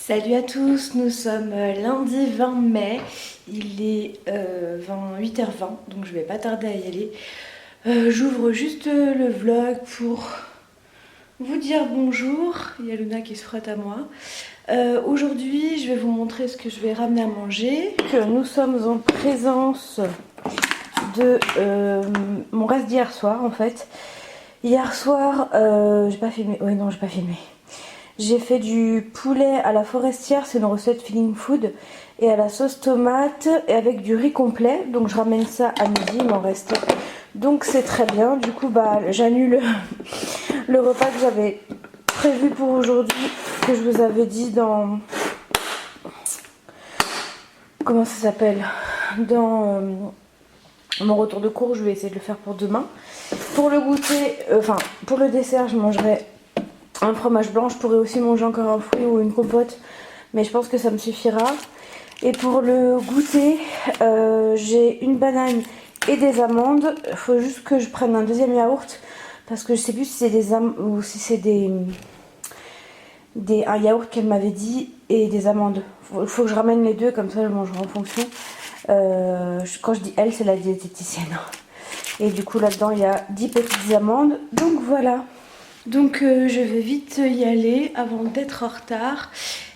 Salut à tous, nous sommes lundi 20 mai, il est 8h20 donc je vais pas tarder à y aller. J'ouvre juste le vlog pour vous dire bonjour, il y a Luna qui se frotte à moi. Aujourd'hui je vais vous montrer ce que je vais ramener à manger. Nous sommes en présence de mon reste d'hier soir en fait. Hier soir, j'ai pas filmé, ouais non j'ai pas filmé. J'ai fait du poulet à la forestière, c'est une recette feeling food, et à la sauce tomate et avec du riz complet. Donc je ramène ça à midi, il m'en reste. Donc c'est très bien. Du coup bah j'annule le repas que j'avais prévu pour aujourd'hui, que je vous avais dit dans... Comment ça s'appelle? Dans mon retour de cours, je vais essayer de le faire pour demain. Pour le goûter, pour le dessert, je mangerai un fromage blanc. Je pourrais aussi manger encore un fruit ou une compote, mais je pense que ça me suffira. Et pour le goûter, j'ai une banane et des amandes. Il faut juste que je prenne un deuxième yaourt, parce que je sais plus si c'est des amandes ou si c'est un yaourt qu'elle m'avait dit et des amandes. Il faut que je ramène les deux, comme ça je mangerai en fonction. Quand je dis elle, c'est la diététicienne. Et du coup là-dedans il y a 10 petites amandes. Donc voilà. Donc je vais vite y aller avant d'être en retard.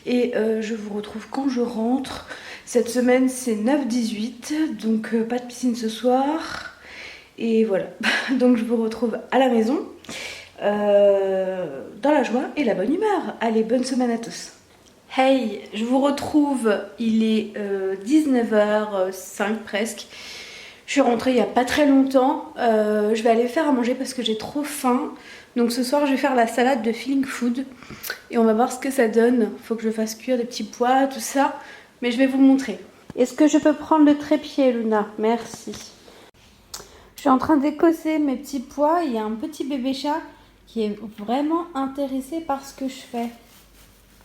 Et je vous retrouve quand je rentre. Cette semaine c'est 9-18. Donc pas de piscine ce soir. Et voilà. Donc je vous retrouve à la maison. Dans la joie et la bonne humeur. Allez, bonne semaine à tous. Hey, je vous retrouve, il est 19h05 presque. Je suis rentrée il n'y a pas très longtemps. Je vais aller faire à manger parce que j'ai trop faim. Donc ce soir je vais faire la salade de feeling food. Et on va voir ce que ça donne. Faut que je fasse cuire des petits pois, tout ça. Mais je vais vous montrer. Est-ce que je peux prendre le trépied, Luna? Merci. Je suis en train d'écosser mes petits pois. Il y a un petit bébé chat qui est vraiment intéressé par ce que je fais.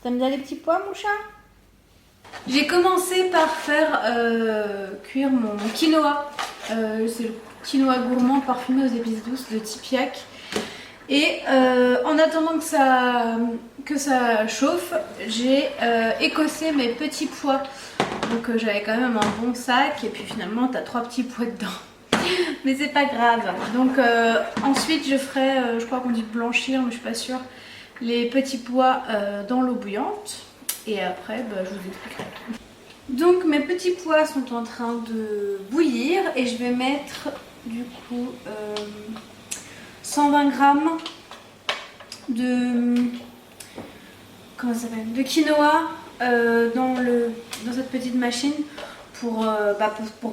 T'aimes bien les petits pois, mon chat? J'ai commencé par faire cuire mon quinoa. C'est le quinoa gourmand parfumé aux épices douces de Tipiak. Et en attendant que ça chauffe, j'ai écossé mes petits pois. Donc j'avais quand même un bon sac. Et puis finalement, t'as 3 petits pois dedans. Mais c'est pas grave. Donc ensuite, je ferai, je crois qu'on dit blanchir, mais je suis pas sûre, les petits pois dans l'eau bouillante. Et après, je vous expliquerai. Donc mes petits pois sont en train de bouillir et je vais mettre du coup 120 grammes de, comment ça s'appelle, de quinoa dans cette petite machine pour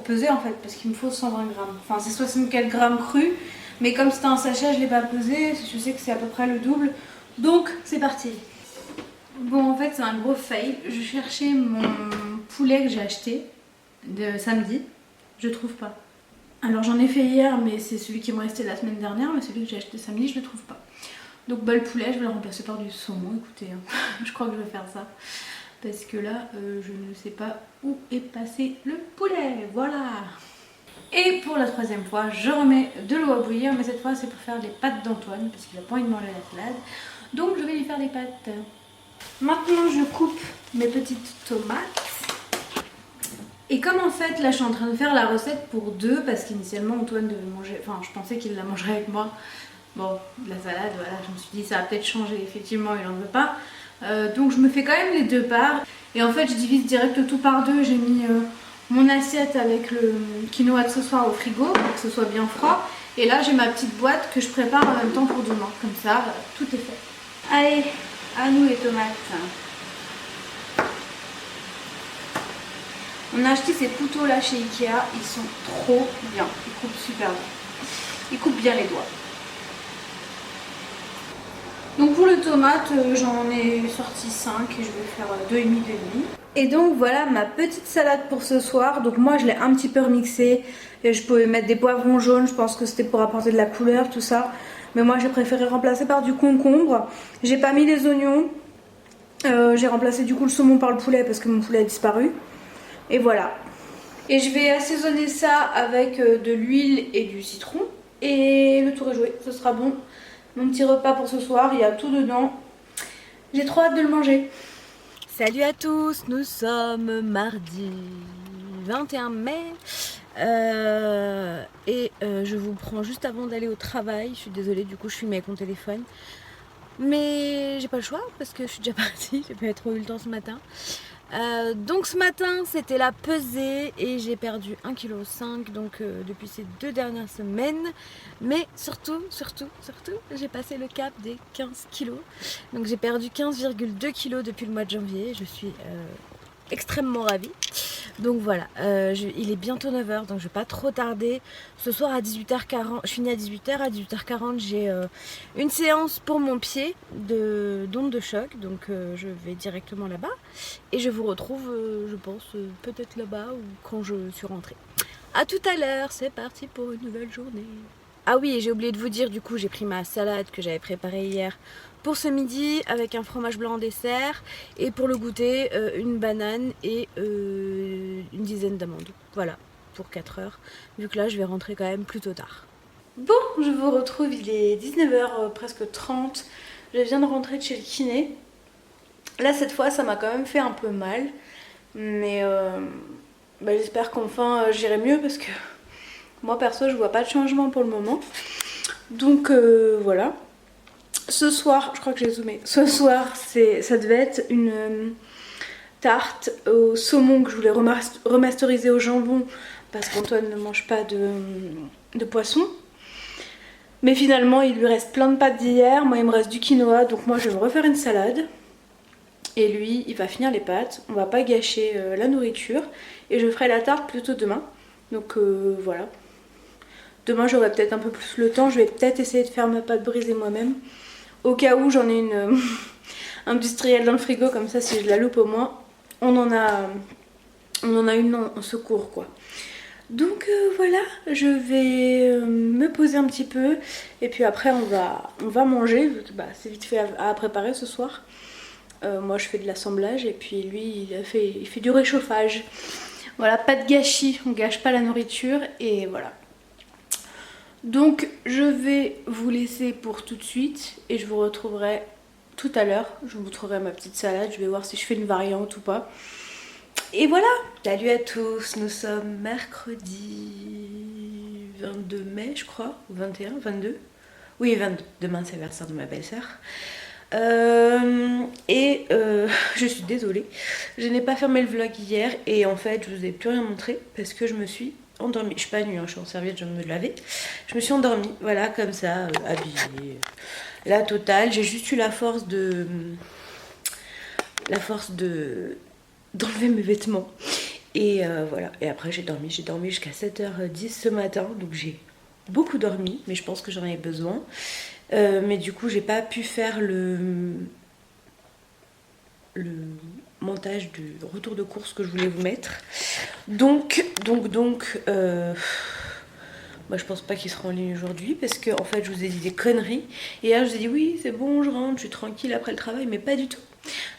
peser en fait, parce qu'il me faut 120 grammes. Enfin c'est 64 grammes crus, mais comme c'était un sachet je ne l'ai pas pesé, je sais que c'est à peu près le double. Donc c'est parti. Bon en fait c'est un gros fail, je cherchais mon poulet que j'ai acheté de samedi, je trouve pas. Alors j'en ai fait hier mais c'est celui qui me restait la semaine dernière, mais celui que j'ai acheté samedi je le trouve pas. Donc le poulet je vais le remplacer par du saumon, écoutez, hein. Je crois que je vais faire ça. Parce que là je ne sais pas où est passé le poulet, voilà. Et pour la troisième fois je remets de l'eau à bouillir, mais cette fois c'est pour faire les pâtes d'Antoine, parce qu'il n'a pas envie de manger la salade. Donc je vais lui faire les pâtes. Maintenant je coupe mes petites tomates. Et comme en fait là je suis en train de faire la recette pour deux, parce qu'initialement Antoine devait manger, enfin je pensais qu'il la mangerait avec moi. Bon, la salade, voilà, je me suis dit ça va peut-être changer, effectivement il en veut pas. Donc je me fais quand même les deux parts. Et en fait je divise direct tout par deux. J'ai mis mon assiette avec le quinoa de ce soir au frigo pour que ce soit bien froid. Et là j'ai ma petite boîte que je prépare en même temps pour demain. Comme ça, tout est fait. Allez, à nous les tomates. On a acheté ces couteaux là chez Ikea, ils sont trop bien, ils coupent super bien. Ils coupent bien les doigts. Donc pour le tomate, j'en ai sorti 5 et je vais faire 2,5 de demi. Et donc voilà ma petite salade pour ce soir. Donc moi je l'ai un petit peu remixée. Et je pouvais mettre des poivrons jaunes, je pense que c'était pour apporter de la couleur, tout ça. Mais moi j'ai préféré remplacer par du concombre. J'ai pas mis les oignons. J'ai remplacé du coup le saumon par le poulet parce que mon poulet a disparu. Et voilà. Et je vais assaisonner ça avec de l'huile et du citron. Et le tour est joué, ce sera bon. Mon petit repas pour ce soir, il y a tout dedans. J'ai trop hâte de le manger. Salut à tous, nous sommes mardi 21 mai je vous prends juste avant d'aller au travail. Je suis désolée, du coup je filme avec mon téléphone. Mais j'ai pas le choix parce que je suis déjà partie, j'ai pas trop eu le temps ce matin. Donc ce matin c'était la pesée et j'ai perdu 1,5 kg donc depuis ces 2 dernières semaines. Mais surtout j'ai passé le cap des 15 kilos. Donc j'ai perdu 15,2 kg depuis le mois de janvier. Je suis extrêmement ravie. Donc voilà, il est bientôt 9h donc je vais pas trop tarder. Ce soir à 18h40, je finis à 18h, à 18h40 j'ai une séance pour mon pied d'onde de choc, donc je vais directement là-bas et je vous retrouve je pense peut-être là-bas ou quand je suis rentrée. A tout à l'heure, c'est parti pour une nouvelle journée. Ah oui, et j'ai oublié de vous dire, du coup j'ai pris ma salade que j'avais préparée hier pour ce midi avec un fromage blanc en dessert et pour le goûter une banane et une dizaine d'amandes. Voilà, pour 4 heures, vu que là je vais rentrer quand même plutôt tard. Bon, je vous retrouve, il est 19h presque 30. Je viens de rentrer de chez le kiné. Là cette fois ça m'a quand même fait un peu mal. Mais j'espère qu'enfin j'irai mieux parce que moi perso je vois pas de changement pour le moment. Donc voilà. Ce soir, je crois que j'ai zoomé. Ce soir ça devait être une tarte au saumon que je voulais remasteriser au jambon parce qu'Antoine ne mange pas de poisson. Mais finalement il lui reste plein de pâtes d'hier, moi il me reste du quinoa, donc moi je vais me refaire une salade. Et lui il va finir les pâtes, on va pas gâcher la nourriture. Et je ferai la tarte plutôt demain. Donc voilà. Demain j'aurai peut-être un peu plus le temps, je vais peut-être essayer de faire ma pâte brisée moi-même. Au cas où j'en ai une industrielle dans le frigo, comme ça si je la loupe au moins, on en a une en secours quoi. Donc voilà, je vais me poser un petit peu et puis après on va manger, vu que c'est vite fait à préparer ce soir. Moi je fais de l'assemblage et puis lui il fait du réchauffage. Voilà, pas de gâchis, on gâche pas la nourriture et voilà. Donc je vais vous laisser pour tout de suite et je vous retrouverai tout à l'heure. Je vous montrerai ma petite salade, je vais voir si je fais une variante ou pas. Et voilà. Salut à tous, nous sommes mercredi 22 mai je crois, ou 21, 22. Oui 22, demain c'est l'anniversaire de ma belle-sœur. Je suis désolée, je n'ai pas fermé le vlog hier et en fait je vous ai plus rien montré parce que je me suis endormie. Je suis pas nue, hein, je suis en serviette, je viens de me laver. Je me suis endormie, voilà, comme ça, habillée, la totale. J'ai juste eu la force d'enlever mes vêtements et voilà. Et après j'ai dormi jusqu'à 7h10 ce matin, donc j'ai beaucoup dormi, mais je pense que j'en avais besoin. Mais du coup j'ai pas pu faire le montage du retour de course que je voulais vous mettre. Donc moi je pense pas qu'il sera en ligne aujourd'hui parce que en fait je vous ai dit des conneries. Et là je vous ai dit oui c'est bon je rentre, je suis tranquille après le travail, mais pas du tout.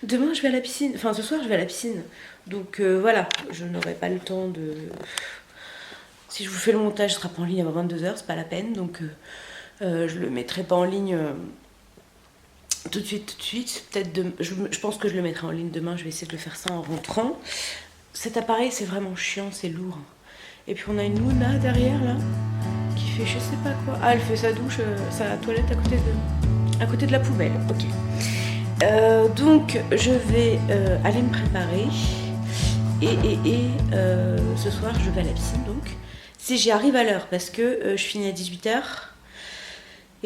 Demain je vais à la piscine, enfin ce soir je vais à la piscine. Donc voilà, je n'aurai pas le temps de... Si je vous fais le montage, ce sera pas en ligne avant 22h, c'est pas la peine. Donc je le mettrai pas en ligne tout de suite. Peut-être je pense que je le mettrai en ligne demain. Je vais essayer de le faire ça en rentrant. Cet appareil c'est vraiment chiant, c'est lourd. Et puis on a une Luna derrière là qui fait je sais pas quoi. Ah elle fait sa douche, sa toilette à côté de la poubelle. Ok. Donc je vais aller me préparer et ce soir je vais à la piscine donc. Si j'y arrive à l'heure parce que je finis à 18h.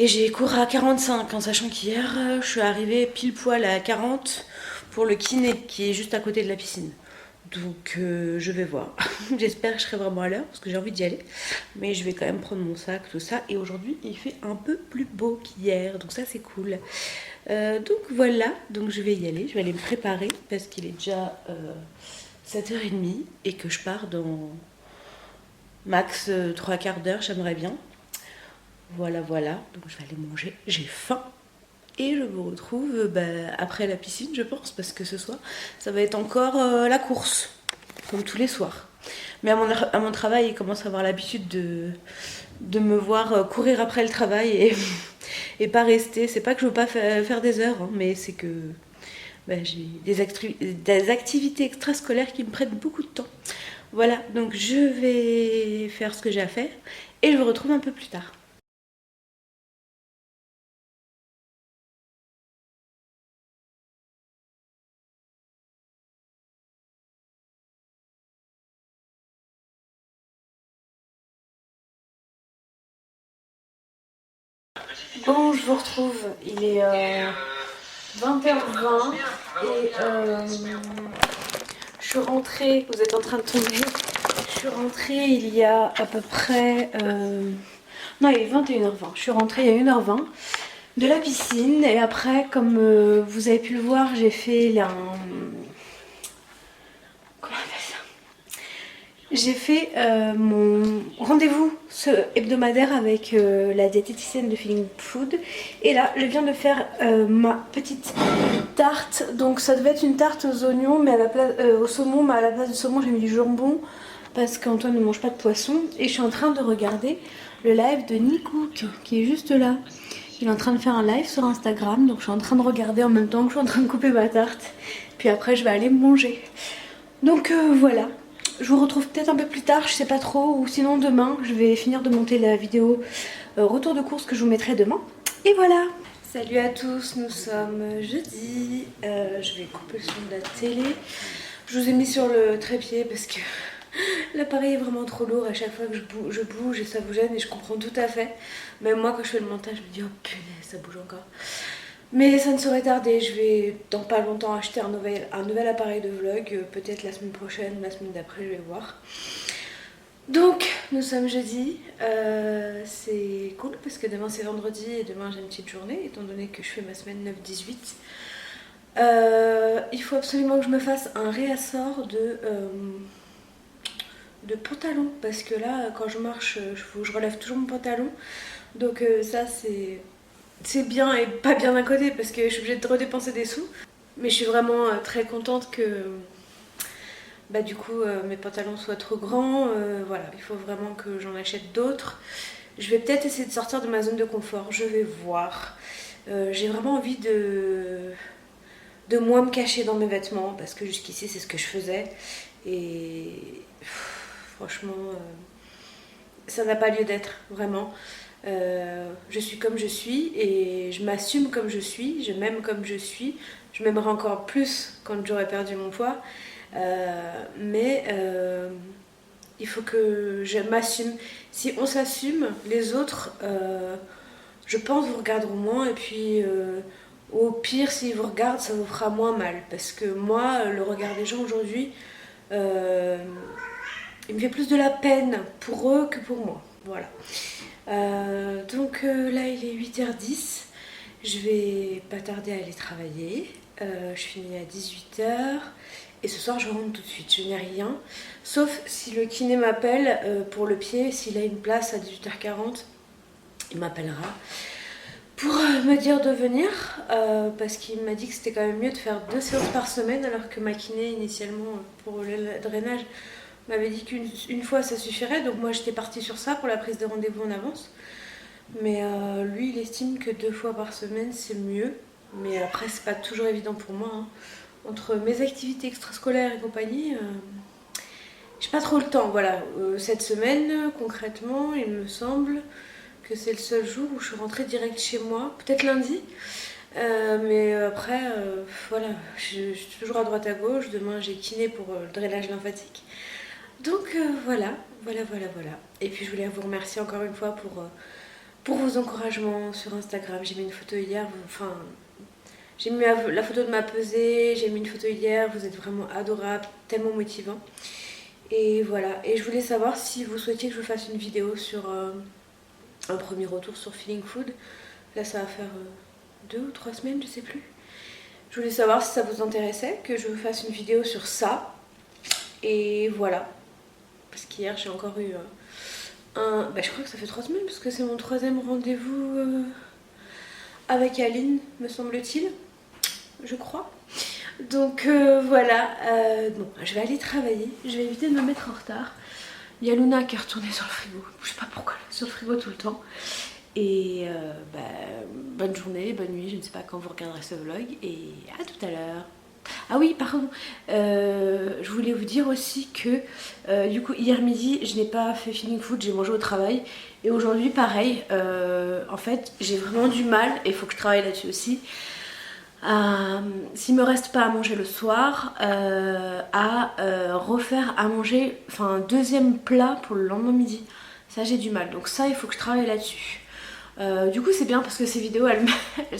Et j'ai cours à 45 en sachant qu'hier je suis arrivée pile poil à 40 pour le kiné qui est juste à côté de la piscine. Donc je vais voir. J'espère que je serai vraiment à l'heure parce que j'ai envie d'y aller. Mais je vais quand même prendre mon sac, tout ça. Et aujourd'hui il fait un peu plus beau qu'hier. Donc ça c'est cool. Donc voilà, donc je vais y aller. Je vais aller me préparer parce qu'il est déjà 7h30 et que je pars dans max 3/4 d'heure, j'aimerais bien. Voilà, donc je vais aller manger, j'ai faim. Et je vous retrouve après la piscine, je pense, parce que ce soir, ça va être encore la course, comme tous les soirs. Mais à mon travail, ils commencent à avoir l'habitude de me voir courir après le travail et pas rester. C'est pas que je veux pas faire des heures, hein, mais c'est que j'ai des activités extrascolaires qui me prennent beaucoup de temps. Voilà, donc je vais faire ce que j'ai à faire et je vous retrouve un peu plus tard. Bon, je vous retrouve, il est 20h20 et je suis rentrée, vous êtes en train de tomber, je suis rentrée il y a à peu près, non il est 21h20, je suis rentrée il y a 1h20 de la piscine et après comme vous avez pu le voir j'ai fait j'ai fait mon rendez-vous hebdomadaire avec la diététicienne de Feeling Food. Et là, je viens de faire ma petite tarte. Donc ça devait être une tarte aux oignons, mais à la place, au saumon, mais à la place du saumon, j'ai mis du jambon parce qu'Antoine ne mange pas de poisson. Et je suis en train de regarder le live de Nicook qui est juste là. Il est en train de faire un live sur Instagram. Donc je suis en train de regarder en même temps que je suis en train de couper ma tarte. Puis après, je vais aller manger. Donc voilà. Je vous retrouve peut-être un peu plus tard, je sais pas trop, ou sinon demain, je vais finir de monter la vidéo retour de course que je vous mettrai demain. Et voilà. Salut à tous, nous sommes jeudi, je vais couper le son de la télé. Je vous ai mis sur le trépied parce que l'appareil est vraiment trop lourd, à chaque fois que je bouge et ça vous gêne et je comprends tout à fait. Même moi quand je fais le montage, je me dis oh punaise, ça bouge encore. Mais ça ne saurait tarder, je vais dans pas longtemps acheter un nouvel appareil de vlog, peut-être la semaine prochaine, la semaine d'après, je vais voir. Donc, nous sommes jeudi, c'est cool parce que demain c'est vendredi et demain j'ai une petite journée, étant donné que je fais ma semaine 9-18. Il faut absolument que je me fasse un réassort de pantalon, parce que là, quand je marche, je relève toujours mon pantalon. Donc ça c'est bien et pas bien d'un côté parce que je suis obligée de redépenser des sous. Mais je suis vraiment très contente que du coup mes pantalons soient trop grands. Voilà, il faut vraiment que j'en achète d'autres. Je vais peut-être essayer de sortir de ma zone de confort, je vais voir. J'ai vraiment envie de moins me cacher dans mes vêtements parce que jusqu'ici c'est ce que je faisais. Et franchement, ça n'a pas lieu d'être, vraiment. Je suis comme je suis et je m'assume comme je suis, je m'aime comme je suis. Je m'aimerais encore plus quand j'aurai perdu mon poids, mais il faut que je m'assume. Si on s'assume, les autres, je pense, vous regarderont moins et puis au pire, s'ils vous regardent, ça vous fera moins mal parce que moi, le regard des gens aujourd'hui, il me fait plus de la peine pour eux que pour moi. Voilà. Donc là il est 8h10, je vais pas tarder à aller travailler, je finis à 18h et ce soir je rentre tout de suite, je n'ai rien, sauf si le kiné m'appelle pour le pied, s'il a une place à 18h40, il m'appellera pour me dire de venir, parce qu'il m'a dit que c'était quand même mieux de faire 2 séances par semaine alors que ma kiné initialement pour le drainage m'avait dit qu'une fois ça suffirait, donc moi j'étais partie sur ça pour la prise de rendez-vous en avance. Mais lui il estime que 2 fois par semaine c'est mieux, mais après c'est pas toujours évident pour moi. Hein. Entre mes activités extrascolaires et compagnie, j'ai pas trop le temps. Voilà, cette semaine concrètement il me semble que c'est le seul jour où je suis rentrée direct chez moi, peut-être lundi. Mais après, voilà, je suis toujours à droite à gauche. Demain j'ai kiné pour le drainage lymphatique. Donc voilà. Et puis je voulais vous remercier encore une fois pour vos encouragements sur Instagram. J'ai mis une photo hier, j'ai mis la photo de ma pesée, j'ai mis une photo hier, vous êtes vraiment adorables, tellement motivants. Et voilà, et je voulais savoir si vous souhaitiez que je vous fasse une vidéo sur un premier retour sur Feeling Food. Là ça va faire 2 ou 3 semaines, je sais plus. Je voulais savoir si ça vous intéressait, que je vous fasse une vidéo sur ça. Et voilà. Parce qu'hier j'ai encore eu je crois que ça fait 3 semaines parce que c'est mon 3e rendez-vous avec Aline, me semble-t-il, je crois. Donc voilà, bon, je vais aller travailler, je vais éviter de me mettre en retard. Il y a Luna qui est retournée sur le frigo, je sais pas pourquoi elle est sur le frigo tout le temps. Et bonne journée, bonne nuit, je ne sais pas quand vous regarderez ce vlog et à tout à l'heure. Ah oui, pardon, je voulais vous dire aussi que du coup hier midi je n'ai pas fait feeling food, j'ai mangé au travail. Et aujourd'hui pareil, en fait j'ai vraiment du mal, et il faut que je travaille là-dessus aussi, s'il me reste pas à manger le soir, à refaire à manger, enfin un deuxième plat pour le lendemain midi. Ça j'ai du mal, donc ça il faut que je travaille là-dessus. Du coup c'est bien parce que ces vidéos elles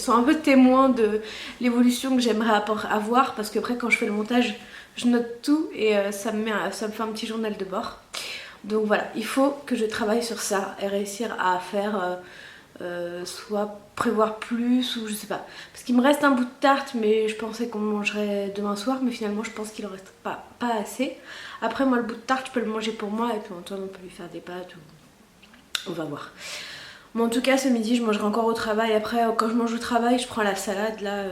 sont un peu témoins de l'évolution que j'aimerais avoir, parce que après quand je fais le montage je note tout et ça me fait un petit journal de bord. Donc voilà, il faut que je travaille sur ça et réussir à faire soit prévoir plus ou je sais pas. Parce qu'il me reste un bout de tarte, mais je pensais qu'on mangerait demain soir, mais finalement je pense qu'il en reste pas assez. Après moi le bout de tarte je peux le manger pour moi et puis Antoine on peut lui faire des pâtes ou... on va voir. Bon, en tout cas ce midi je mangerai encore au travail. Après quand je mange au travail je prends la salade là,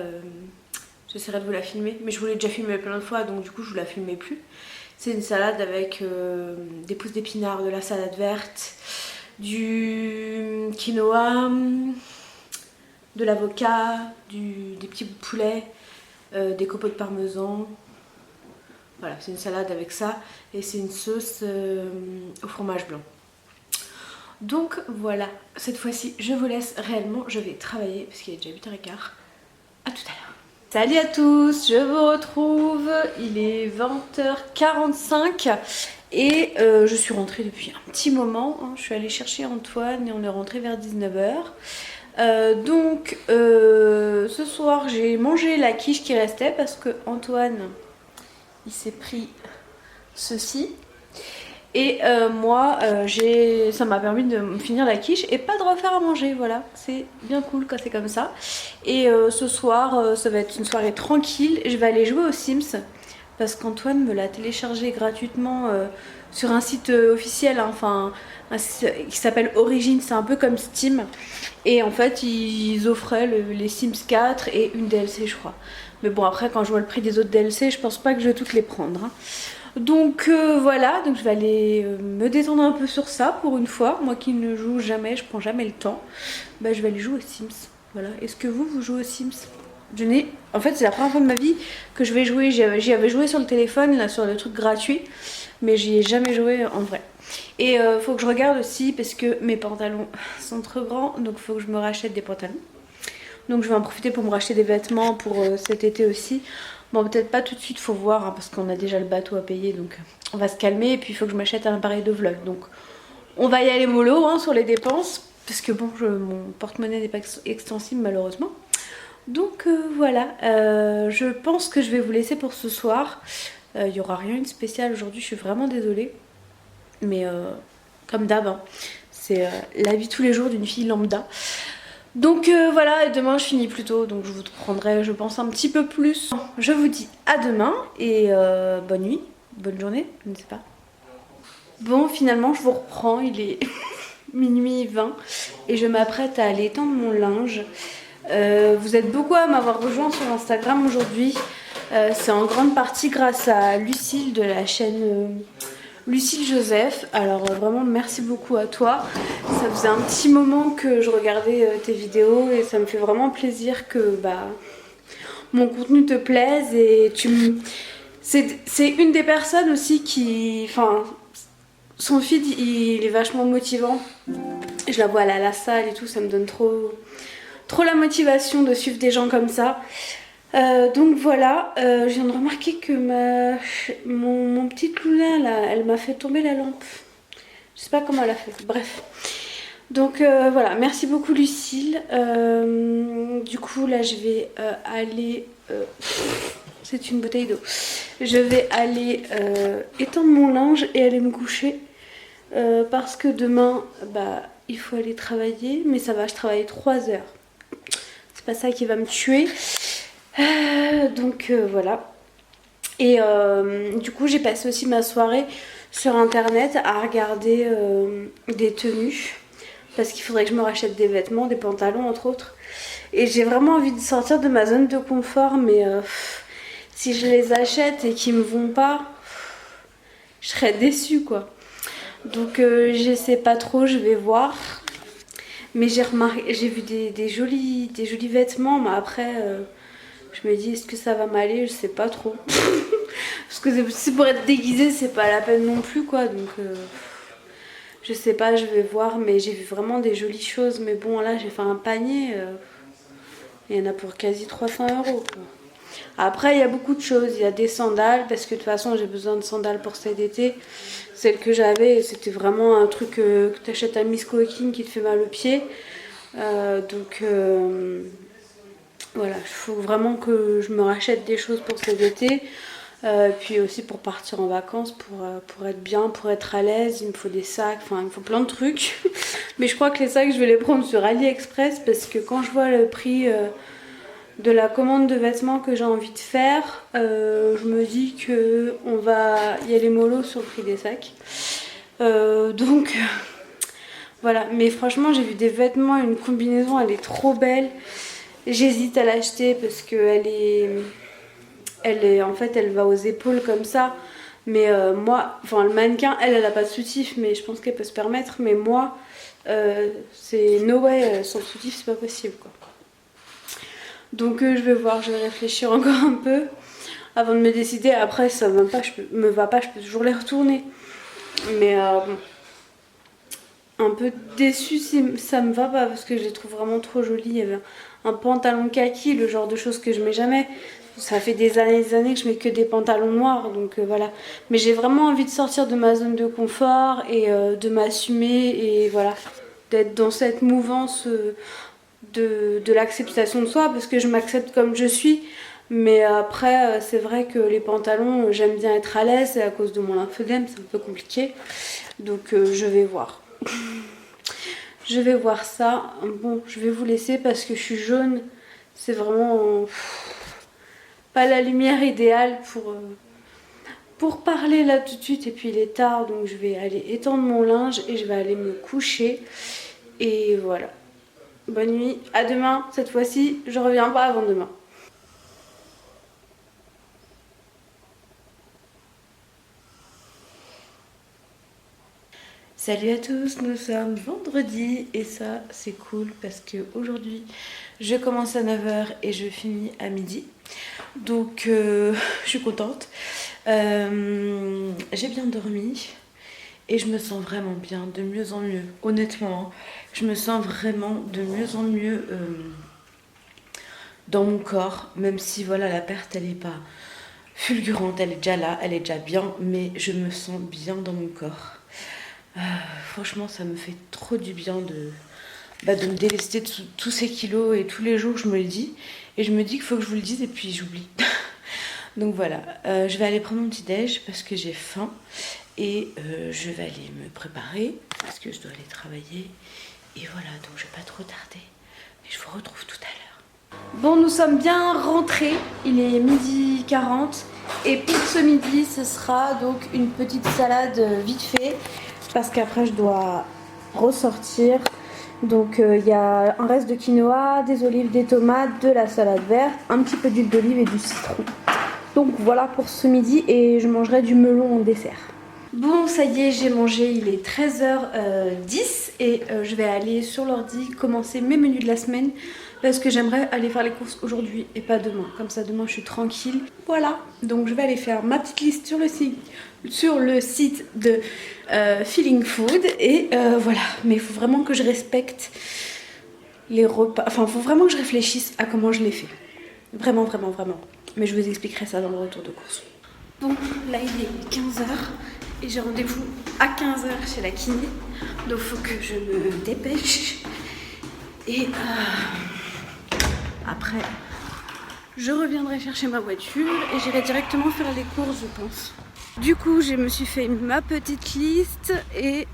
j'essaierai de vous la filmer, mais je vous l'ai déjà filmé plein de fois donc du coup je vous la filmais plus. C'est une salade avec des pousses d'épinards, de la salade verte, du quinoa, de l'avocat, des petits bouts de poulet, des copeaux de parmesan. Voilà, c'est une salade avec ça et c'est une sauce au fromage blanc. Donc voilà, cette fois-ci je vous laisse réellement, je vais travailler parce qu'il est déjà 8h15. A tout à l'heure. Salut à tous, je vous retrouve, il est 20h45 et je suis rentrée depuis un petit moment, hein. Je suis allée chercher Antoine et on est rentré vers 19h. Donc ce soir j'ai mangé la quiche qui restait parce que Antoine il s'est pris ceci. Et moi, ça m'a permis de me finir la quiche et pas de refaire à manger, voilà. C'est bien cool quand c'est comme ça. Et ce soir, ça va être une soirée tranquille. Je vais aller jouer aux Sims parce qu'Antoine me l'a téléchargé gratuitement sur un site officiel, hein, enfin, qui s'appelle Origin, c'est un peu comme Steam. Et en fait, ils offraient les Sims 4 et une DLC, je crois. Mais bon, après, quand je vois le prix des autres DLC, je pense pas que je vais toutes les prendre, hein. Donc voilà, donc je vais aller me détendre un peu sur ça pour une fois. Moi qui ne joue jamais, je prends jamais le temps. Bah, je vais aller jouer aux Sims. Voilà. Est-ce que vous jouez aux Sims? En fait, c'est la première fois de ma vie que je vais jouer. J'y avais joué sur le téléphone, là, sur le truc gratuit, mais j'y ai jamais joué en vrai. Et faut que je regarde aussi parce que mes pantalons sont trop grands, donc faut que je me rachète des pantalons. Donc je vais en profiter pour me racheter des vêtements pour cet été aussi. Bon, peut-être pas tout de suite, faut voir, hein, parce qu'on a déjà le bateau à payer, donc on va se calmer. Et puis il faut que je m'achète un appareil de vlog. Donc on va y aller mollo, hein, sur les dépenses, parce que bon, mon porte-monnaie n'est pas extensible malheureusement. Donc voilà, je pense que je vais vous laisser pour ce soir. Il n'y aura rien de spécial aujourd'hui, je suis vraiment désolée. Mais comme d'hab, hein, c'est la vie tous les jours d'une fille lambda. Donc voilà, et demain je finis plus tôt, donc je vous prendrai je pense un petit peu plus. Je vous dis à demain et bonne nuit, bonne journée, je ne sais pas. Bon, finalement je vous reprends, il est minuit 20 et je m'apprête à aller étendre mon linge. Vous êtes beaucoup à m'avoir rejoint sur Instagram aujourd'hui. C'est en grande partie grâce à Lucille de la chaîne... Lucille Joseph, alors vraiment merci beaucoup à toi. Ça faisait un petit moment que je regardais tes vidéos et ça me fait vraiment plaisir que mon contenu te plaise et c'est une des personnes aussi qui... Enfin, son feed il est vachement motivant. Je la vois aller à la salle et tout, ça me donne trop la motivation de suivre des gens comme ça. Donc voilà, je viens de remarquer que mon petit Luna là, elle m'a fait tomber la lampe. Je sais pas comment elle a fait, bref. Donc voilà, merci beaucoup Lucille. Du coup là je vais aller... c'est une bouteille d'eau. Je vais aller étendre mon linge et aller me coucher. Parce que demain, il faut aller travailler. Mais ça va, je travaille 3 heures. C'est pas ça qui va me tuer. Donc voilà. Et du coup j'ai passé aussi ma soirée sur internet à regarder des tenues parce qu'il faudrait que je me rachète des vêtements, des pantalons entre autres. Et j'ai vraiment envie de sortir de ma zone de confort, mais si je les achète et qu'ils me vont pas, je serais déçue quoi. Donc je sais pas trop, je vais voir. Mais j'ai vu des jolis vêtements, mais après Je me dis est-ce que ça va m'aller, je sais pas trop. Parce que si pour être déguisée c'est pas la peine non plus quoi, donc je sais pas, je vais voir, mais j'ai vu vraiment des jolies choses. Mais bon là j'ai fait un panier, il y en a pour quasi 300 € quoi. Après il y a beaucoup de choses, il y a des sandales, parce que de toute façon j'ai besoin de sandales pour cet été. Celle que j'avais c'était vraiment un truc que tu achètes à Miss Coquine qui te fait mal aux pieds. Donc voilà, il faut vraiment que je me rachète des choses pour cet été. Puis aussi pour partir en vacances, pour être bien, pour être à l'aise, il me faut des sacs, enfin il me faut plein de trucs. Mais je crois que les sacs je vais les prendre sur AliExpress, parce que quand je vois le prix de la commande de vêtements que j'ai envie de faire, je me dis que on va y aller mollo sur le prix des sacs. Donc voilà, mais franchement j'ai vu des vêtements, une combinaison, elle est trop belle. J'hésite à l'acheter parce qu'elle est en fait elle va aux épaules comme ça. Mais moi, enfin le mannequin, elle a pas de soutif, mais je pense qu'elle peut se permettre. Mais moi, c'est no way, sans soutif c'est pas possible quoi. Donc je vais voir, je vais réfléchir encore un peu avant de me décider. Après ça me va pas, je peux toujours les retourner. Mais bon, un peu déçue si ça me va pas, parce que je les trouve vraiment trop jolies. Il y avait un pantalon kaki, le genre de choses que je mets jamais. Ça fait des années que je mets que des pantalons noirs, donc voilà. Mais j'ai vraiment envie de sortir de ma zone de confort et de m'assumer, et voilà, d'être dans cette mouvance de l'acceptation de soi, parce que je m'accepte comme je suis. Mais après c'est vrai que les pantalons, j'aime bien être à l'aise, et à cause de mon lymphœdème c'est un peu compliqué. Donc je vais voir. Je vais voir ça. Bon, je vais vous laisser parce que je suis jaune. C'est vraiment pas la lumière idéale pour parler là tout de suite. Et puis il est tard, donc je vais aller étendre mon linge et je vais aller me coucher. Et voilà. Bonne nuit. À demain. Cette fois-ci, je reviens pas avant demain. Salut à tous, nous sommes vendredi et ça c'est cool parce que aujourd'hui je commence à 9 h et je finis à midi. Donc je suis contente. J'ai bien dormi et je me sens vraiment bien, de mieux en mieux. Honnêtement, je me sens vraiment de mieux en mieux dans mon corps, même si voilà la perte elle est pas fulgurante, elle est déjà là, elle est déjà bien, mais je me sens bien dans mon corps. Franchement ça me fait trop du bien de me délester de tous ces kilos, et tous les jours je me le dis et je me dis qu'il faut que je vous le dise et puis j'oublie. Donc voilà, je vais aller prendre mon petit déj parce que j'ai faim, et je vais aller me préparer parce que je dois aller travailler, et voilà, donc je vais pas trop tarder et je vous retrouve tout à l'heure. Bon, nous sommes bien rentrés, il est 12h40 et pour ce midi ce sera donc une petite salade vite fait, parce qu'après je dois ressortir. Donc il y a un reste de quinoa, des olives, des tomates, de la salade verte, un petit peu d'huile d'olive et du citron. Donc voilà pour ce midi, et je mangerai du melon en dessert. Bon, ça y est, j'ai mangé, il est 13h10 et je vais aller sur l'ordi commencer mes menus de la semaine, parce que j'aimerais aller faire les courses aujourd'hui et pas demain. Comme ça demain je suis tranquille. Voilà, donc je vais aller faire ma petite liste sur le site de Feeling Food, et voilà. Mais il faut vraiment que je respecte les repas, enfin il faut vraiment que je réfléchisse à comment je les fais. Vraiment, vraiment, vraiment. Mais je vous expliquerai ça dans le retour de course. Bon, là il est 15h et j'ai rendez-vous à 15h chez la kiné. Donc il faut que je me dépêche. Et après, je reviendrai chercher ma voiture et j'irai directement faire les courses, je pense. Du coup, je me suis fait ma petite liste et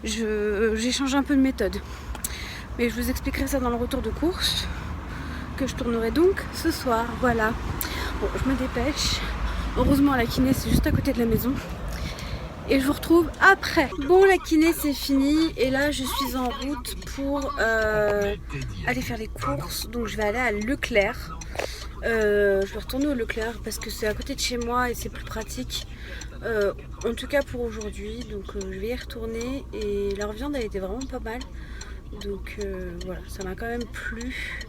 j'ai changé un peu de méthode. Mais je vous expliquerai ça dans le retour de course, que je tournerai donc ce soir. Voilà. Bon, je me dépêche. Heureusement, la kiné, c'est juste à côté de la maison. Et je vous retrouve après. Bon, la kiné c'est fini et là je suis en route pour aller faire les courses. Donc je vais aller à Leclerc. Je vais retourner au Leclerc parce que c'est à côté de chez moi et c'est plus pratique. En tout cas pour aujourd'hui. Donc je vais y retourner et leur viande a été vraiment pas mal. Donc voilà, ça m'a quand même plu.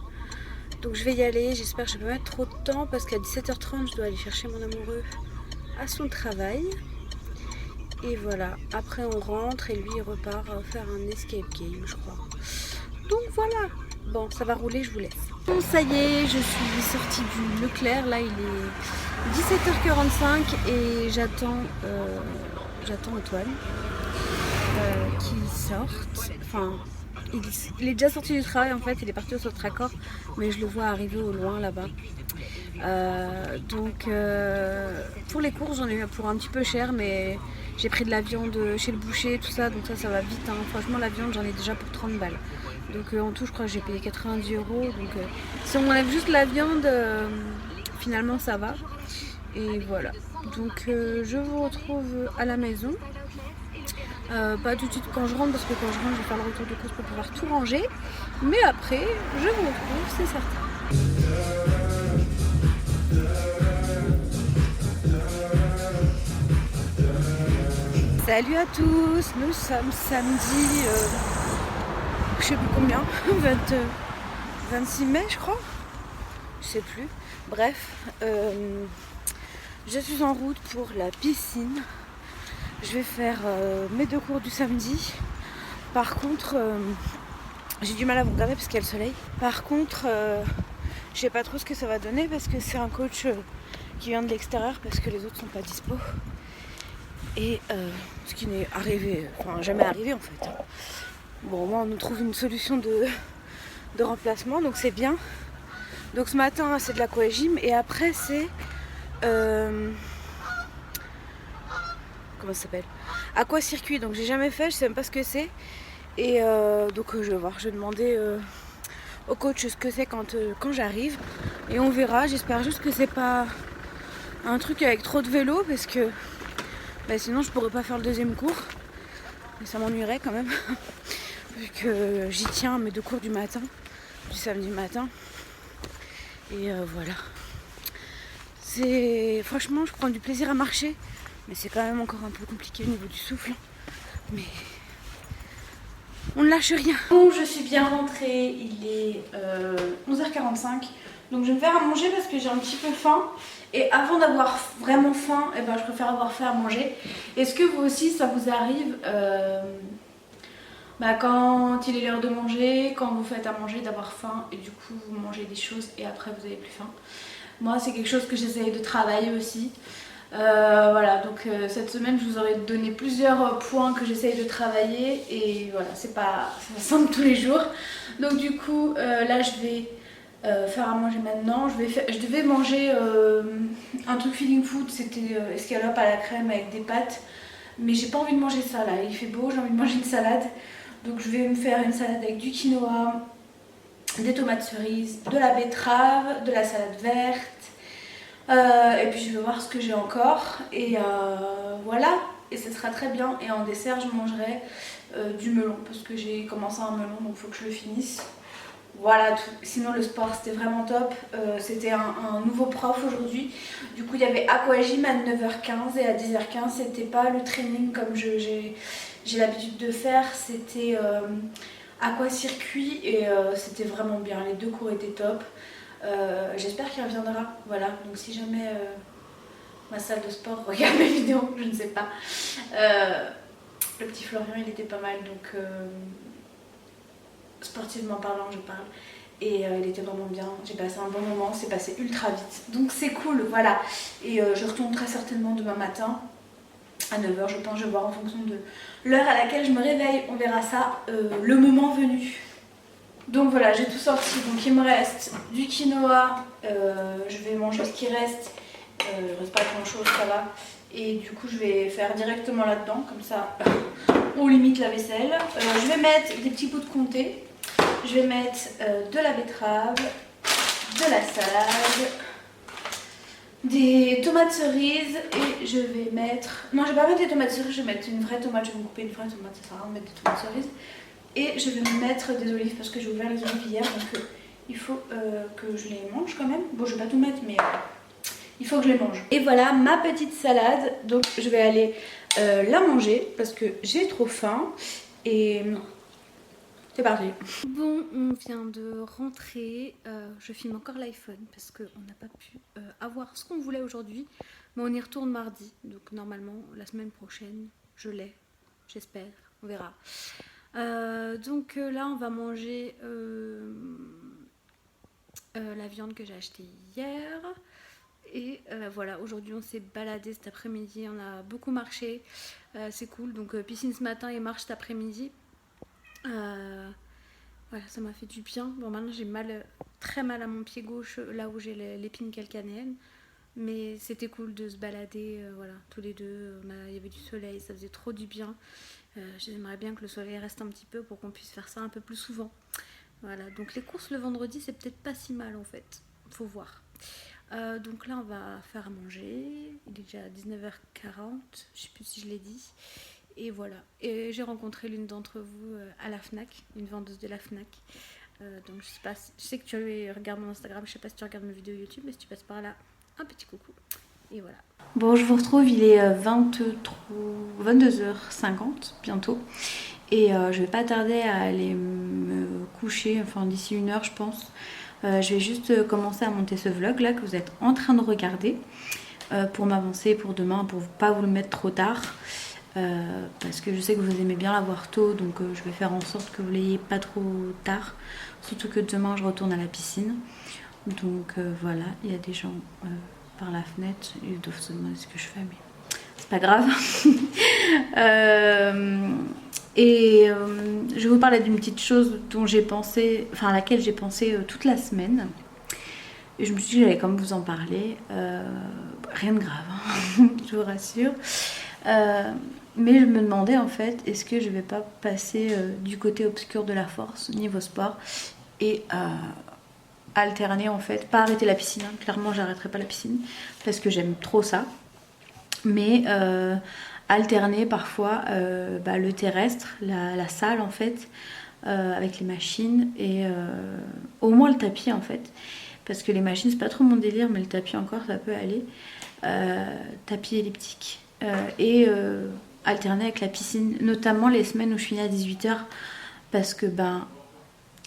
Donc je vais y aller, j'espère que je vais pas mettre trop de temps parce qu'à 17h30 je dois aller chercher mon amoureux à son travail. Et voilà, après on rentre et lui il repart faire un escape game je crois. Donc voilà, bon ça va rouler, je vous laisse. Bon ça y est, je suis sortie du Leclerc, là il est 17h45 et j'attends Antoine qu'il sorte. Enfin, il est déjà sorti du travail en fait, il est parti au Sotracor, mais je le vois arriver au loin là-bas. Donc pour les courses j'en ai eu pour un petit peu cher, mais j'ai pris de la viande chez le boucher tout ça, donc ça va vite hein. Franchement la viande j'en ai déjà pour 30 balles, donc en tout je crois que j'ai payé 90 €, donc si on enlève juste la viande finalement ça va. Et voilà, donc je vous retrouve à la maison, pas tout de suite quand je rentre parce que quand je rentre je vais faire le retour de course pour pouvoir tout ranger, mais après je vous retrouve, c'est certain. Salut à tous, nous sommes samedi, je sais plus combien, 26 mai je crois, je sais plus, bref, je suis en route pour la piscine, je vais faire mes 2 cours du samedi, par contre j'ai du mal à vous regarder parce qu'il y a le soleil, par contre je sais pas trop ce que ça va donner parce que c'est un coach qui vient de l'extérieur parce que les autres sont pas dispo. Et ce qui n'est arrivé, enfin jamais arrivé en fait. Bon, moi on nous trouve une solution de remplacement, donc c'est bien. Donc ce matin c'est de l'aquagym et après c'est comment ça s'appelle, aquacircuit. Donc j'ai jamais fait, je sais même pas ce que c'est. Et donc je vais voir, je vais demander au coach ce que c'est quand j'arrive. Et on verra, j'espère juste que c'est pas un truc avec trop de vélo parce que sinon je pourrais pas faire le 2e cours, mais ça m'ennuierait quand même vu que j'y tiens à mes 2 cours du matin, du samedi matin. Et voilà, franchement je prends du plaisir à marcher, mais c'est quand même encore un peu compliqué au niveau du souffle, mais on ne lâche rien. Bon, je suis bien rentrée, il est 11h45, donc je vais me faire à manger parce que j'ai un petit peu faim. Et avant d'avoir vraiment faim, je préfère avoir fait à manger. Est-ce que vous aussi ça vous arrive quand il est l'heure de manger, quand vous faites à manger, d'avoir faim et du coup vous mangez des choses et après vous avez plus faim? Moi c'est quelque chose que j'essaye de travailler aussi. Voilà, donc cette semaine je vous aurais donné plusieurs points que j'essaye de travailler et voilà, c'est pas simple tous les jours. Donc du coup là je vais faire à manger maintenant. Je devais manger un truc feeling food, c'était escalope à la crème avec des pâtes, mais j'ai pas envie de manger ça là, il fait beau, j'ai envie de manger une salade. Donc je vais me faire une salade avec du quinoa, des tomates cerises, de la betterave, de la salade verte, et puis je vais voir ce que j'ai encore et voilà, et ce sera très bien. Et en dessert je mangerai du melon parce que j'ai commencé un melon donc il faut que je le finisse. Voilà tout. Sinon le sport c'était vraiment top, c'était un nouveau prof aujourd'hui, du coup il y avait aquagym à 9h15 et à 10h15 c'était pas le training comme j'ai l'habitude de faire, c'était aquacircuit et c'était vraiment bien, les 2 cours étaient top. J'espère qu'il reviendra, voilà, donc si jamais ma salle de sport regarde mes vidéos, je ne sais pas, le petit Florian il était pas mal, donc sportivement parlant je parle, et il était vraiment bien, j'ai passé un bon moment, c'est passé ultra vite, donc c'est cool, voilà. Et je retourne très certainement demain matin à 9h, je pense, je vais voir en fonction de l'heure à laquelle je me réveille, on verra ça le moment venu. Donc voilà, j'ai tout sorti, donc il me reste du quinoa, je vais manger ce qui reste, il reste pas grand chose, ça va, et du coup je vais faire directement là-dedans, comme ça on limite la vaisselle. Je vais mettre des petits bouts de comté, je vais mettre de la betterave, de la salade, des tomates cerises et je vais mettre... Non, je vais pas mettre des tomates cerises, je vais mettre une vraie tomate, je vais me couper une vraie tomate, ça sert à rien de mettre des tomates cerises. Et je vais me mettre des olives parce que j'ai ouvert les olives hier, donc il faut que je les mange quand même. Bon, je vais pas tout mettre, mais il faut que je les mange. Et voilà ma petite salade, donc je vais aller la manger parce que j'ai trop faim. Et c'est parti. Bon, on vient de rentrer. Je filme encore l'iPhone parce qu'on n'a pas pu avoir ce qu'on voulait aujourd'hui. Mais on y retourne mardi. Donc normalement, la semaine prochaine, je l'ai. J'espère. On verra. Donc là, on va manger la viande que j'ai achetée hier. Et voilà, aujourd'hui on s'est baladé cet après-midi, on a beaucoup marché, c'est cool. Donc piscine ce matin et marche cet après-midi. Voilà, ça m'a fait du bien. Bon, maintenant j'ai très mal à mon pied gauche, là où j'ai l'épine calcanéenne. Mais c'était cool de se balader, voilà, tous les deux. Il y avait du soleil, ça faisait trop du bien. J'aimerais bien que le soleil reste un petit peu pour qu'on puisse faire ça un peu plus souvent. Voilà, donc les courses le vendredi, c'est peut-être pas si mal en fait. Faut voir. Donc là, on va faire à manger. Il est déjà 19h40, je sais plus si je l'ai dit. Et voilà. Et j'ai rencontré l'une d'entre vous à la Fnac, une vendeuse de la Fnac. Donc je sais pas, je sais que tu regardes mon Instagram, je sais pas si tu regardes mes vidéos YouTube, mais si tu passes par là, un petit coucou. Et voilà. Bon, je vous retrouve, il est 22h50 bientôt. Et je vais pas tarder à aller me coucher, enfin d'ici 1 heure je pense. Je vais juste commencer à monter ce vlog là que vous êtes en train de regarder pour m'avancer pour demain, pour pas vous le mettre trop tard. Parce que je sais que vous aimez bien la voir tôt, donc je vais faire en sorte que vous l'ayez pas trop tard. Surtout que demain je retourne à la piscine. Donc voilà, il y a des gens par la fenêtre, ils doivent se demander ce que je fais, mais c'est pas grave. Je vais vous parler d'une petite chose dont j'ai pensé, enfin à laquelle j'ai pensé toute la semaine. Et je me suis dit que j'allais comme vous en parler. Rien de grave, hein, je vous rassure. Mais je me demandais en fait, est-ce que je vais pas passer du côté obscur de la force niveau sport et alterner en fait, pas arrêter la piscine, hein. Clairement j'arrêterai pas la piscine parce que j'aime trop ça. Mais alterner parfois le terrestre, la salle en fait, avec les machines et au moins le tapis en fait. Parce que les machines c'est pas trop mon délire, mais le tapis encore ça peut aller. Tapis elliptique et alterner avec la piscine, notamment les semaines où je finis à 18h parce que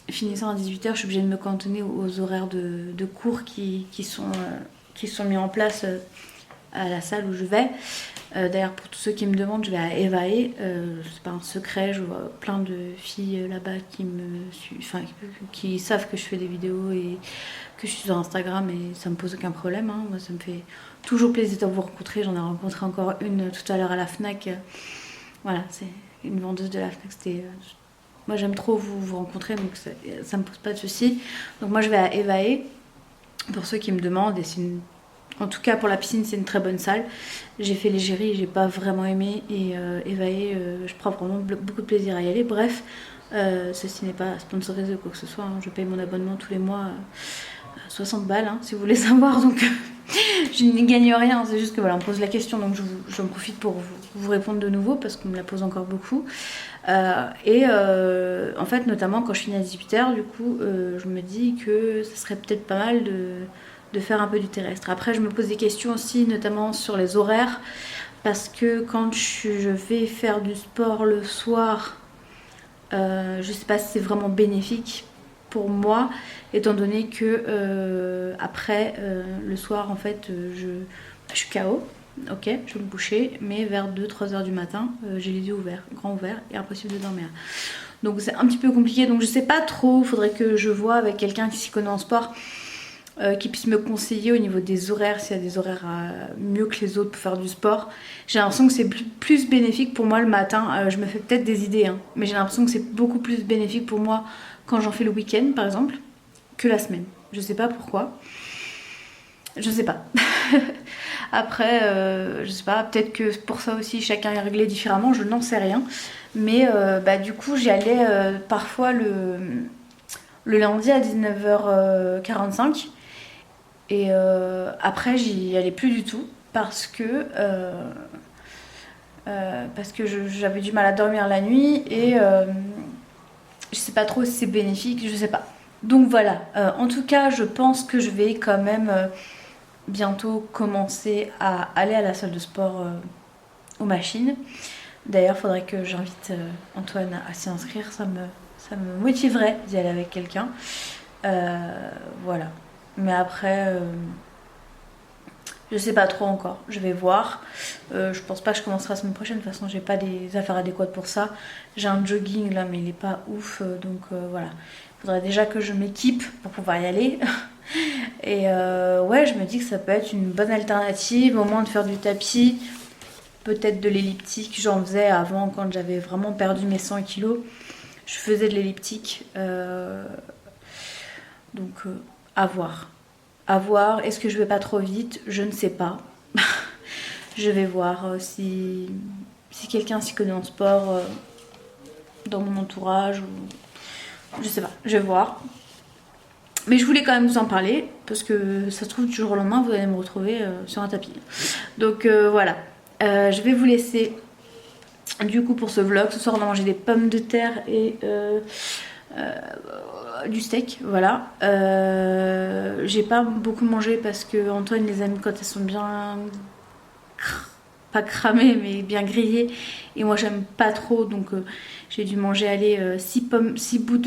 finissant à 18h je suis obligée de me cantonner aux horaires de cours qui sont mis en place à la salle où je vais. D'ailleurs pour tous ceux qui me demandent, je vais à Evae, c'est pas un secret, je vois plein de filles là-bas qui savent que je fais des vidéos et que je suis sur Instagram et ça me pose aucun problème, hein. Moi ça me fait toujours plaisir de vous rencontrer, j'en ai rencontré encore une tout à l'heure à la Fnac, voilà, c'est une vendeuse de la Fnac, moi j'aime trop vous rencontrer donc ça me pose pas de soucis. Donc moi je vais à Evae pour ceux qui me demandent et en tout cas pour la piscine c'est une très bonne salle. J'ai fait l'égérie et j'ai pas vraiment aimé et Evae je prends vraiment beaucoup de plaisir à y aller. Bref, ceci n'est pas sponsorisé ou quoi que ce soit, hein. Je paye mon abonnement tous les mois 60 balles hein, si vous voulez savoir, donc je n'y gagne rien, c'est juste que voilà on me pose la question donc j'en profite pour vous répondre de nouveau parce qu'on me la pose encore beaucoup. En fait notamment quand je finis à 18h du coup je me dis que ça serait peut-être pas mal de faire un peu du terrestre. Après je me pose des questions aussi notamment sur les horaires parce que quand je vais faire du sport le soir, je sais pas si c'est vraiment bénéfique pour moi étant donné que après le soir en fait je suis KO. Ok, je vais me coucher, mais vers 2-3 heures du matin, j'ai les yeux ouverts, grands ouverts, et impossible de dormir. Donc c'est un petit peu compliqué, donc je sais pas trop, faudrait que je vois avec quelqu'un qui s'y connaît en sport, qui puisse me conseiller au niveau des horaires, s'il y a des horaires mieux que les autres pour faire du sport. J'ai l'impression que c'est plus bénéfique pour moi le matin, je me fais peut-être des idées, hein, mais j'ai l'impression que c'est beaucoup plus bénéfique pour moi quand j'en fais le week-end par exemple, que la semaine. Je sais pas pourquoi. Je sais pas. Après, je sais pas, peut-être que pour ça aussi chacun est réglé différemment, je n'en sais rien. Mais du coup, j'y allais parfois le lundi à 19h45. Et après, j'y allais plus du tout parce que j'avais du mal à dormir la nuit et je sais pas trop si c'est bénéfique, je sais pas. Donc voilà, en tout cas, je pense que je vais quand même bientôt commencer à aller à la salle de sport aux machines. D'ailleurs, il faudrait que j'invite Antoine à s'y inscrire, ça Ça me motiverait d'y aller avec quelqu'un. Voilà. Mais après, je sais pas trop encore. Je vais voir. Je pense pas que je commencerai la semaine prochaine. De toute façon, j'ai pas des affaires adéquates pour ça. J'ai un jogging là, mais il est pas ouf. Donc voilà. Il faudrait déjà que je m'équipe pour pouvoir y aller. Et ouais, je me dis que ça peut être une bonne alternative au moins de faire du tapis, peut-être de l'elliptique. J'en faisais avant quand j'avais vraiment perdu mes 100 kilos. Je faisais de l'elliptique. Donc à voir. À voir. Est-ce que je vais pas trop vite? Je ne sais pas. Je vais voir si quelqu'un s'y connaît en sport dans mon entourage. Ou... je sais pas. Je vais voir. Mais je voulais quand même vous en parler, parce que ça se trouve du jour au lendemain, vous allez me retrouver sur un tapis. Donc voilà, je vais vous laisser du coup pour ce vlog. Ce soir on a mangé des pommes de terre et du steak, voilà. J'ai pas beaucoup mangé parce que Antoine les aime quand elles sont bien... pas cramées, mais bien grillées. Et moi j'aime pas trop, donc j'ai dû manger 6 bouts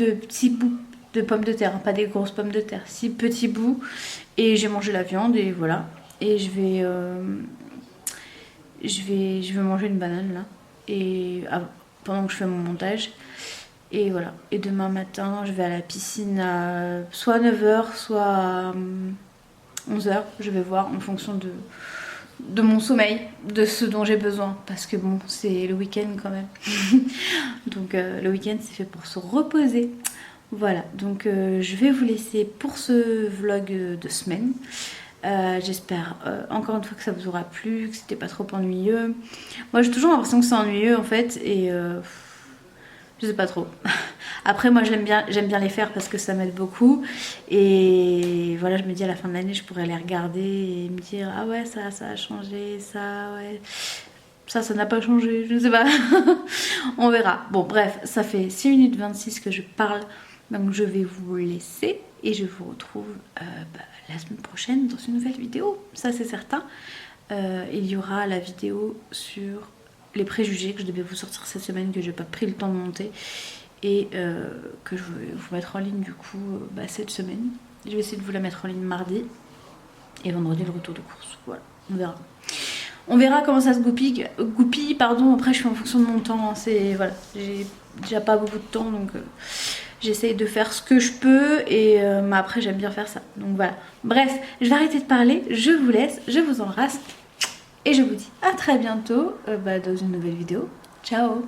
de pommes de terre, hein, pas des grosses pommes de terre, 6 petits bouts, et j'ai mangé la viande et voilà. Et je vais manger une banane là, et pendant que je fais mon montage. Et voilà. Et demain matin, je vais à la piscine à soit 9h, soit à 11h. Je vais voir en fonction de mon sommeil, de ce dont j'ai besoin, parce que bon, c'est le week-end quand même. Donc le week-end c'est fait pour se reposer. Voilà, donc je vais vous laisser pour ce vlog de semaine. J'espère encore une fois que ça vous aura plu, que c'était pas trop ennuyeux. Moi j'ai toujours l'impression que c'est ennuyeux en fait, et je sais pas trop. Après moi j'aime bien les faire parce que ça m'aide beaucoup, et voilà, je me dis à la fin de l'année je pourrais les regarder et me dire ah ouais ça a changé, ça ouais ça n'a pas changé, je sais pas. On verra. Bon bref, ça fait 6 minutes 26 que je parle. Donc je vais vous laisser et je vous retrouve la semaine prochaine dans une nouvelle vidéo, ça c'est certain. Il y aura la vidéo sur les préjugés que je devais vous sortir cette semaine, que j'ai pas pris le temps de monter, et que je vais vous mettre en ligne du coup cette semaine. Je vais essayer de vous la mettre en ligne mardi et vendredi le retour de course. Voilà, on verra. On verra comment ça se goupille, pardon. Après je fais en fonction de mon temps, hein. C'est voilà, j'ai déjà pas beaucoup de temps, donc j'essaye de faire ce que je peux, et après j'aime bien faire ça. Donc voilà. Bref, je vais arrêter de parler, je vous laisse, je vous embrasse et je vous dis à très bientôt dans une nouvelle vidéo. Ciao!